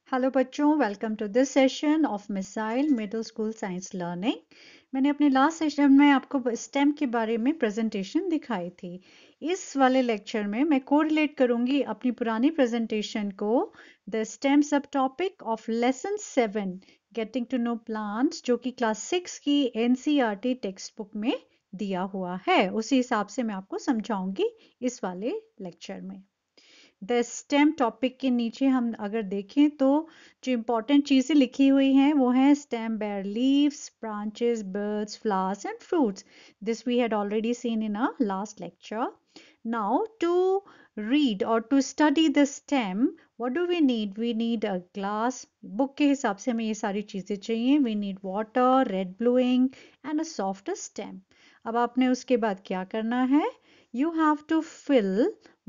Hello बच्चों, welcome to this session of missile middle school science learning. मैंने अपने last session में आपको स्टेम के बारे में प्रेजेंटेशन दिखाई थी। इस वाले लेक्चर में मैं कोरिलेट करूंगी अपनी पुरानी प्रेजेंटेशन को the stem sub topic of lesson 7 getting to know plants, जो कि क्लास 6 की एनसीईआरटी टेक्स्ट बुक में दिया हुआ है। उसी हिसाब से मैं आपको समझाऊंगी इस वाले लेक्चर में। द स्टेम टॉपिक के नीचे हम अगर देखें तो जो इम्पोर्टेंट चीज़ें लिखी हुई हैं वो हैं stem bear leaves, branches, birds, flowers and fruits. This we had already seen in a last lecture. Now to read or to study the stem, what do we need? We need a glass. Book के हिसाब से हमें ये सारी चीज़ें चाहिए. We need water, red blue ink and a soft stem. अब आपने उसके बाद क्या करना है? You have to fill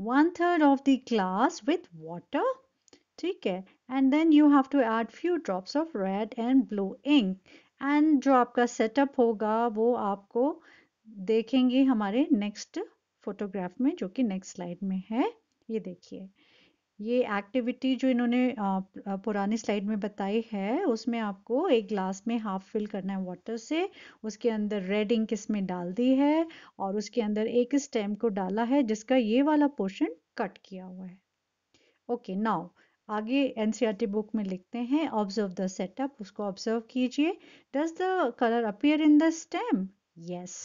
1/3 of the glass with water. ठीक है, and then you have to add few drops of red and blue ink. And जो आपका सेटअप होगा वो आपको देखेंगे हमारे नेक्स्ट फोटोग्राफ में, जो कि नेक्स्ट स्लाइड में है. ये देखिए, ये एक्टिविटी जो इन्होंने पुरानी स्लाइड में बताई है उसमें आपको एक ग्लास में हाफ फिल करना है वाटर से. उसके अंदर रेड इंक इसमें डाल दी है और उसके अंदर एक स्टेम को डाला है जिसका ये वाला पोर्शन कट किया हुआ है. ओके, नाउ आगे एनसीईआरटी बुक में लिखते हैं ऑब्जर्व द सेटअप. उसको ऑब्जर्व कीजिए. Does the colour appear in the stem? Yes.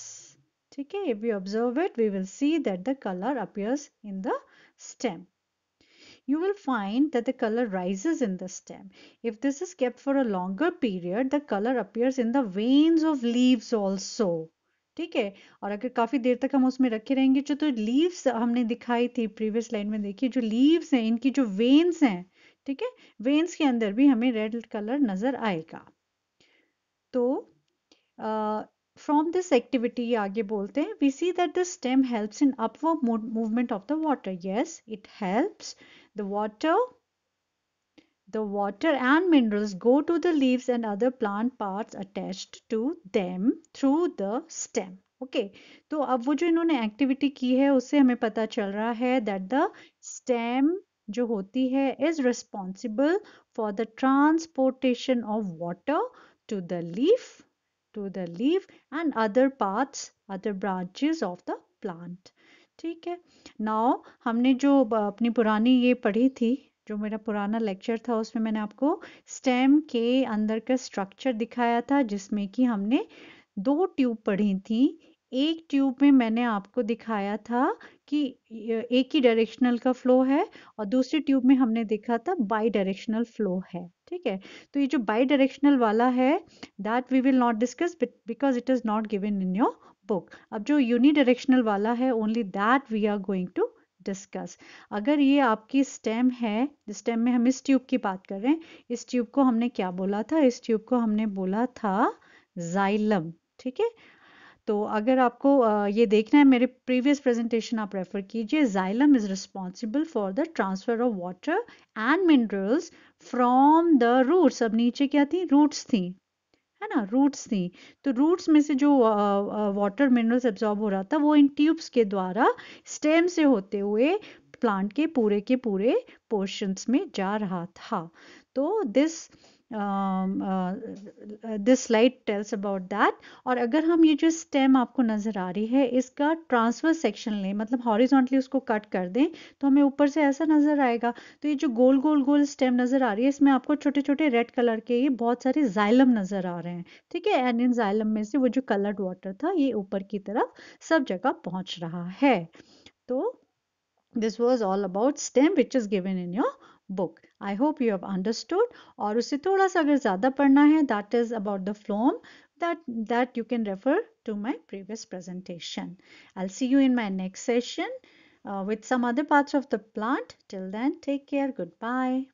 ठीक है, if we observe it we will see that the colour appears in the stem. You will find that the color rises in the stem. If this is kept for a longer period, the color appears in the veins of leaves also. ठीक है, और अगर काफी देर तक हम उसमें रखे रहेंगे, जो तो लीव्स हमने दिखाई थी प्रीवियस लाइन में, देखिए जो लीव्स हैं इनकी जो वेन्स हैं, ठीक है, वेन्स के अंदर भी हमें रेड कलर नजर आएगा. तो फ्रॉम दिस एक्टिविटी आगे बोलते हैं, we see that the stem helps in upward movement of the water. Yes, it helps. The water and minerals go to the leaves and other plant parts attached to them through the stem. Okay, तो अब वो जो इन्होंने activity की है उससे हमें पता चल रहा है that the stem जो होती है is responsible for the transportation of water to the leaf and other parts, other branches of the plant. ठीक है. नाउ हमने जो अपनी पुरानी ये पढ़ी थी, जो मेरा पुराना लेक्चर था उसमें मैंने आपको स्टेम के अंदर का स्ट्रक्चर दिखाया था, जिसमें कि हमने 2 ट्यूब पढ़ी थी. एक ट्यूब में मैंने आपको दिखाया था कि एक ही डायरेक्शनल का फ्लो है और दूसरी ट्यूब में हमने देखा था बाई डायरेक्शनल फ्लो है. ठीक है, तो ये जो बाई डायरेक्शनल वाला है that we will not discuss because it is not given in your book. अब जो यूनिडायरेक्शनल वाला है only that we are going to discuss. अगर ये आपकी स्टेम है, स्टेम में हम इस ट्यूब की बात कर रहे हैं, इस ट्यूब को हमने क्या बोला था? इस ट्यूब को हमने बोला था जाइलम. ठीक है, तो अगर आपको ये देखना है, मेरे प्रीवियस प्रेजेंटेशन आप रेफर कीजिए. Xylem is responsible for the transfer of water and minerals from the roots. अब नीचे क्या थी? रूट्स थी, है ना, रूट्स थी. तो रूट्स में से जो वाटर मिनरल्स एब्जॉर्ब हो रहा था वो इन ट्यूब्स के द्वारा स्टेम से होते हुए प्लांट के पूरे पोर्शंस में जा रहा था. तो this slide tells about that. और अगर हम ये जो स्टेम आपको नजर आ रही है इसका ट्रांसफर सेक्शन लें, मतलब हॉरिजॉन्टली उसको कट कर दें, तो हमें ऊपर से ऐसा नजर आएगा. तो ये जो गोल गोल गोल स्टेम नजर आ रही है इसमें आपको छोटे छोटे रेड कलर के ये बहुत सारे जाइलम नजर आ रहे हैं. ठीक है, एंड इन जाइलम में से वो जो कलर्ड वाटर था ये ऊपर की तरफ सब जगह पहुंच रहा है. तो this was all about stem which is given in your book. I hope you have understood. और उससे थोड़ा सा अगर ज़्यादा पढ़ना है, that is about the phloem, that you can refer to my previous presentation. I'll see you in my next session with some other parts of the plant. Till then, take care. Goodbye.